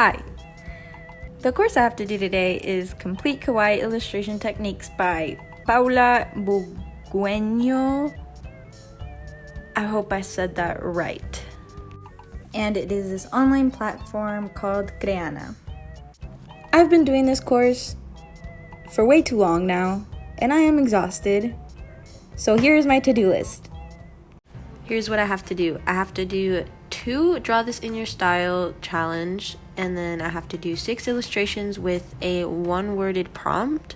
Hi! The course I have to do today is Complete Kawaii Illustration Techniques by Paula Bugueño. I hope I said that right. And it is this online platform called Creana. I've been doing this course for way too long now, and I am exhausted. So here's my to-do list. Here's what I have to do. I have to do 2 Draw This in Your Style challenge, and then I have to do 6 illustrations with a 1-worded prompt,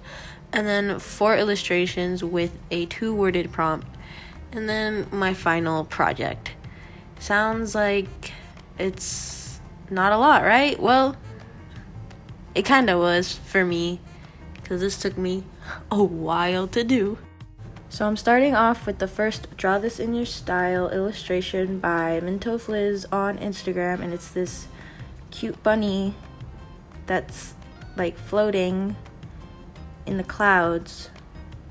and then 4 illustrations with a 2-worded prompt, and then my final project. Sounds like it's not a lot, right? Well, it kinda was for me, because this took me a while to do. So I'm starting off with the first Draw This in Your Style illustration by MintoFliz on Instagram, and it's this cute bunny that's like floating in the clouds,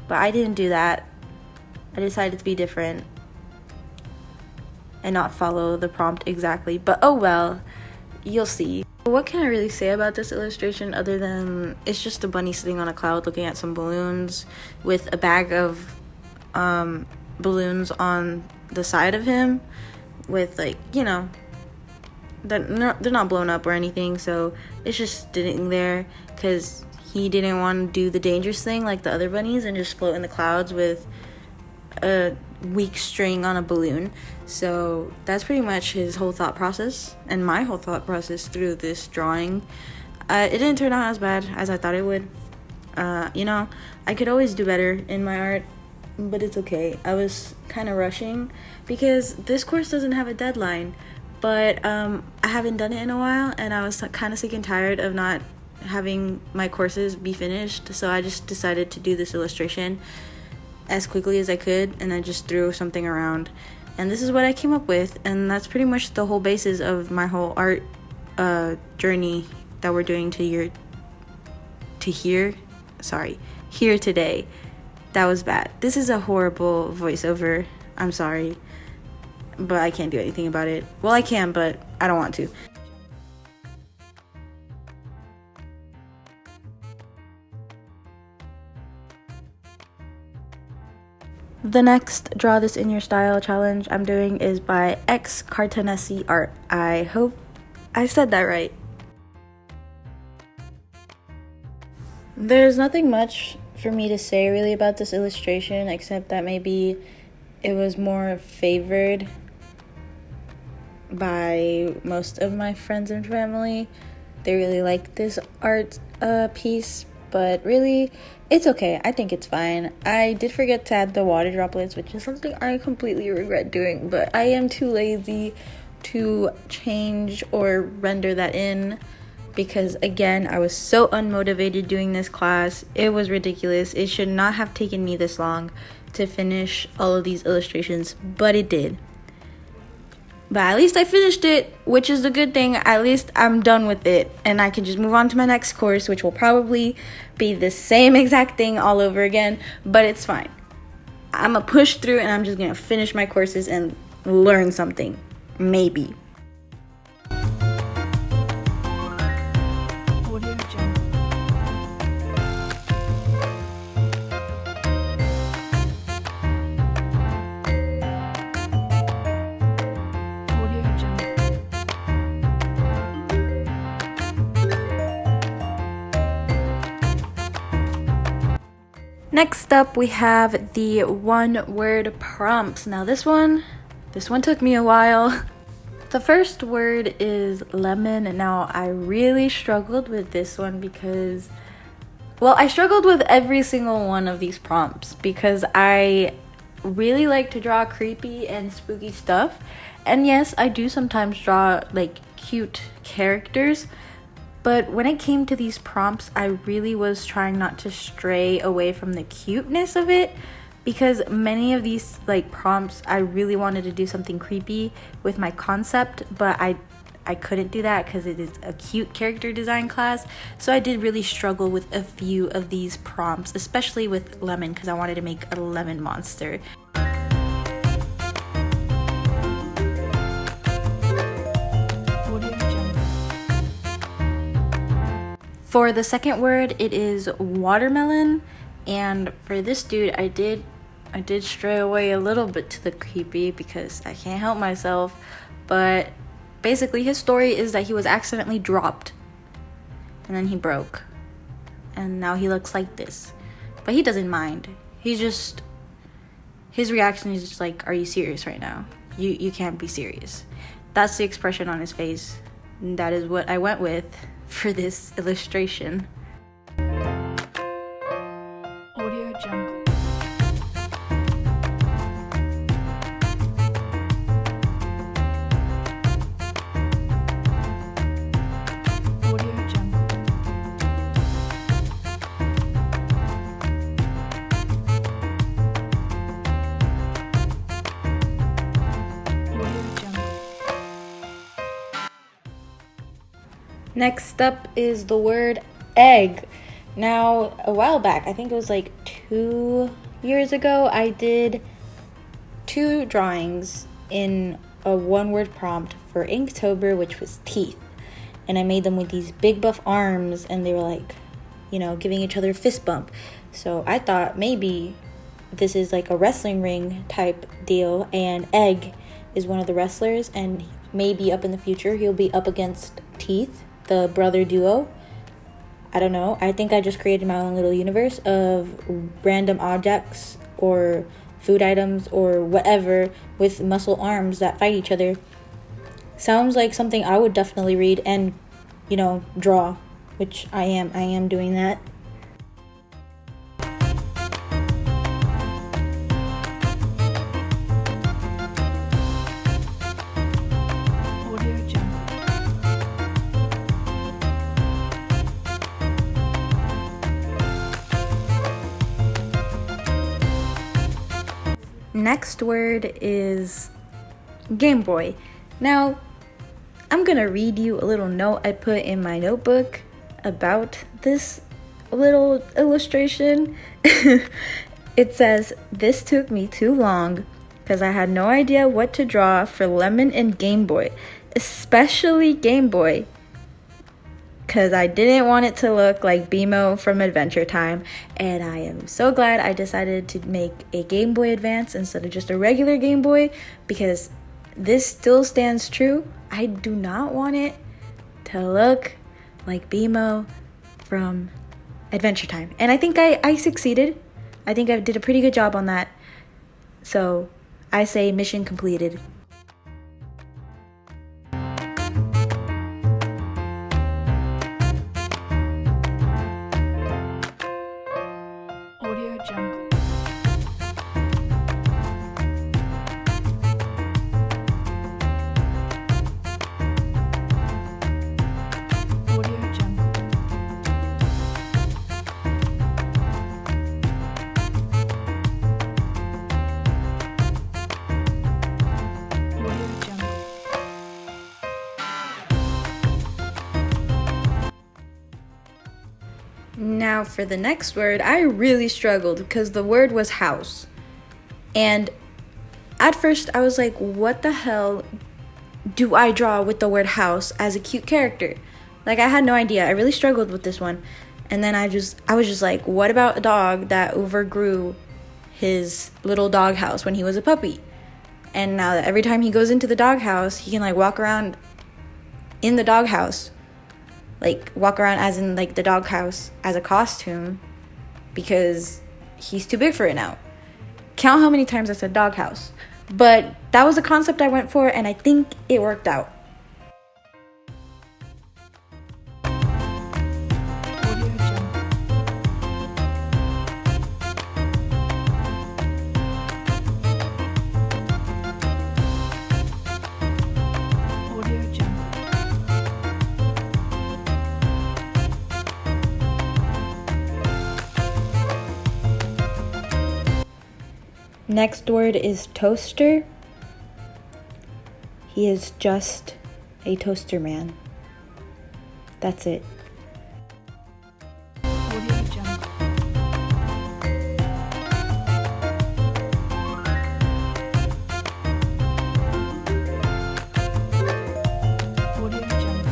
but I didn't do that. I decided to be different and not follow the prompt exactly, but oh well, you'll see. What can I really say about this illustration other than it's just a bunny sitting on a cloud looking at some balloons with a bag of balloons on the side of him with, like, you know, they're not blown up or anything, so it's just sitting there because he didn't want to do the dangerous thing like the other bunnies and just float in the clouds with a weak string on a balloon. So that's pretty much his whole thought process and my whole thought process through this drawing. It didn't turn out as bad as I thought it would. You know, I could always do better in my art, but it's okay. I was kind of rushing because this course doesn't have a deadline, but I haven't done it in a while, and I was kind of sick and tired of not having my courses be finished, so I just decided to do this illustration as quickly as I could, and I just threw something around, and this is what I came up with, and that's pretty much the whole basis of my whole art journey that we're doing here today. That was bad. This is a horrible voiceover. I'm sorry, but I can't do anything about it. Well, I can, but I don't want to. The next Draw This in Your Style challenge I'm doing is by X Cartanesi Art. I hope I said that right. There's nothing much for me to say really about this illustration, except that maybe it was more favored by most of my friends and family. They really like this art piece, but really it's okay. I think it's fine. I did forget to add the water droplets, which is something I completely regret doing, but I am too lazy to change or render that in, because again, I was so unmotivated doing this class. It was ridiculous. It should not have taken me this long to finish all of these illustrations, but it did. But at least I finished it, which is the good thing. At least I'm done with it, and I can just move on to my next course, which will probably be the same exact thing all over again, but it's fine. I'm gonna push through, and I'm just gonna finish my courses and learn something, maybe. Next up, we have the 1-word prompts. Now this one took me a while. The first word is lemon. Now I really struggled with this one because, well, I struggled with every single one of these prompts because I really like to draw creepy and spooky stuff. And yes, I do sometimes draw like cute characters, but when it came to these prompts, I really was trying not to stray away from the cuteness of it, because many of these like prompts, I really wanted to do something creepy with my concept, but I couldn't do that because it is a cute character design class. So I did really struggle with a few of these prompts, especially with lemon, because I wanted to make a lemon monster. For the second word, it is watermelon. And for this dude, I did stray away a little bit to the creepy because I can't help myself. But basically, his story is that he was accidentally dropped and then he broke. And now he looks like this. But he doesn't mind. His reaction is just like, are you serious right now? You can't be serious. That's the expression on his face. And that is what I went with for this illustration. Audio Jungle. Audio Jungle. Audio Jungle. Next up is the word egg. Now, a while back, I think it was like 2 years ago, I did 2 drawings in a one-word prompt for Inktober, which was teeth. And I made them with these big buff arms, and they were like, giving each other a fist bump. So I thought maybe this is like a wrestling ring type deal, and Egg is one of the wrestlers, and maybe up in the future he'll be up against Teeth, the brother duo. I don't know. I think I just created my own little universe of random objects or food items or whatever with muscle arms that fight each other. Sounds like something I would definitely read and, draw, which I am. I am doing that. Audio Jungle. Next word is Game Boy. Now, I'm gonna read you a little note I put in my notebook about this little illustration. It says, "This took me too long because I had no idea what to draw for Lemon and Game Boy, especially Game Boy, because I didn't want it to look like BMO from Adventure Time, and I am so glad I decided to make a Game Boy Advance instead of just a regular Game Boy, because this still stands true. I do not want it to look like BMO from Adventure Time, and I think I succeeded. I think I did a pretty good job on that, so I say mission completed." Audio Jungle. Audio Jungle. Audio Jungle. Now for the next word, I really struggled because the word was house. And at first I was like, what the hell do I draw with the word house as a cute character? Like, I had no idea. I really struggled with this one. And then I was just like, what about a dog that overgrew his little dog house when he was a puppy? And now that every time he goes into the dog house, he can like walk around in the dog house. Like, walk around as in like the dog house as a costume because he's too big for it now. Count how many times I said dog house. But that was a concept I went for, and I think it worked out. Audio Jungle. Audio Jungle. Next word is toaster. He is just a toaster man. That's it. Audio Jungle. Audio Jungle.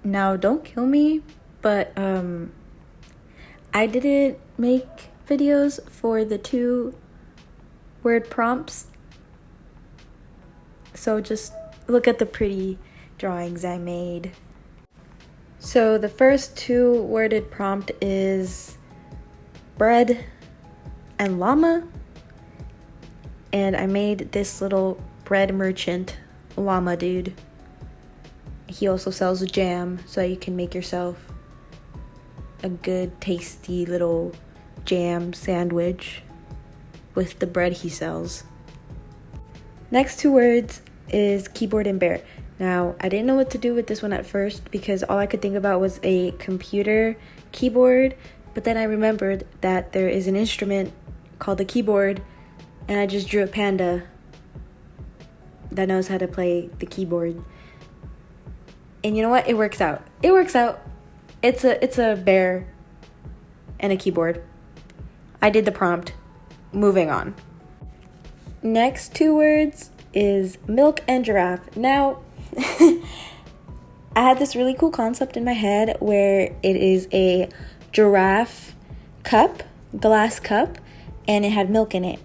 Now, don't kill me, but I didn't make videos for the 2-word prompts. So just look at the pretty drawings I made. So the first 2-worded prompt is bread and llama. And I made this little bread merchant llama dude. He also sells jam, so you can make yourself a good tasty little jam sandwich with the bread he sells. Next 2 words is keyboard and bear. Now, I didn't know what to do with this one at first because all I could think about was a computer keyboard, but then I remembered that there is an instrument called the keyboard, and I just drew a panda that knows how to play the keyboard. And you know what? It works out. It works out. It's a bear and a keyboard. I did the prompt. Moving on. Next 2 words is milk and giraffe. Now, I had this really cool concept in my head where it is a giraffe cup, glass cup, and it had milk in it.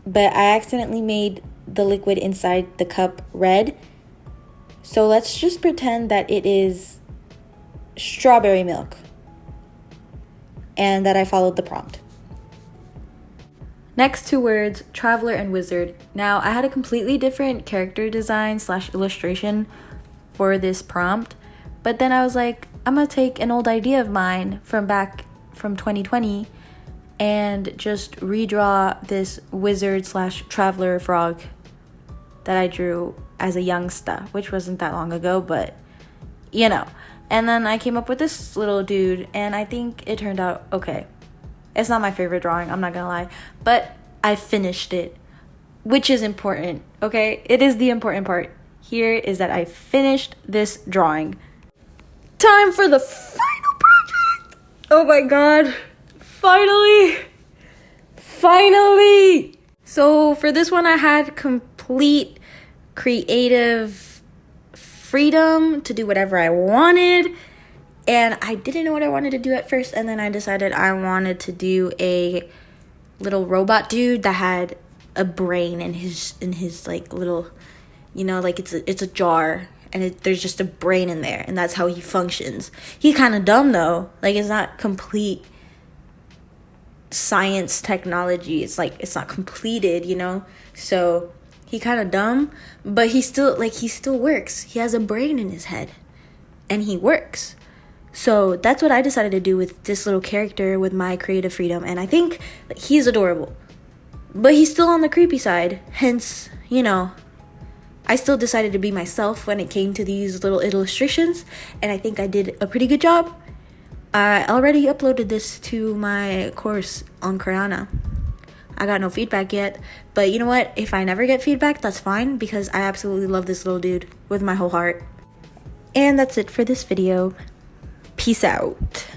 But I accidentally made the liquid inside the cup red. So let's just pretend that it is strawberry milk and that I followed the prompt. Next 2 words, traveler and wizard. Now, I had a completely different character design / illustration for this prompt, but then I was like, I'm gonna take an old idea of mine from back from 2020 and just redraw this wizard / traveler frog that I drew as a youngster, which wasn't that long ago, but you know. And then I came up with this little dude, and I think it turned out okay. It's not my favorite drawing, I'm not gonna lie, but I finished it, which is important, okay? It is the important part here is that I finished this drawing. Time for the final project! Oh my god, finally! So for this one, I had complete creative freedom to do whatever I wanted. And I didn't know what I wanted to do at first, and then I decided I wanted to do a little robot dude that had a brain in his like little, you know, like it's a jar, and there's just a brain in there, and that's how he functions. He's kind of dumb though, like it's not complete science technology. It's like it's not completed, you know. So he kind of dumb, but he still works. He has a brain in his head, and he works. So that's what I decided to do with this little character with my creative freedom. And I think he's adorable. But he's still on the creepy side. Hence, you know, I still decided to be myself when it came to these little illustrations. And I think I did a pretty good job. I already uploaded this to my course on Crayana. I got no feedback yet. But you know what? If I never get feedback, that's fine. Because I absolutely love this little dude with my whole heart. And that's it for this video. Peace out.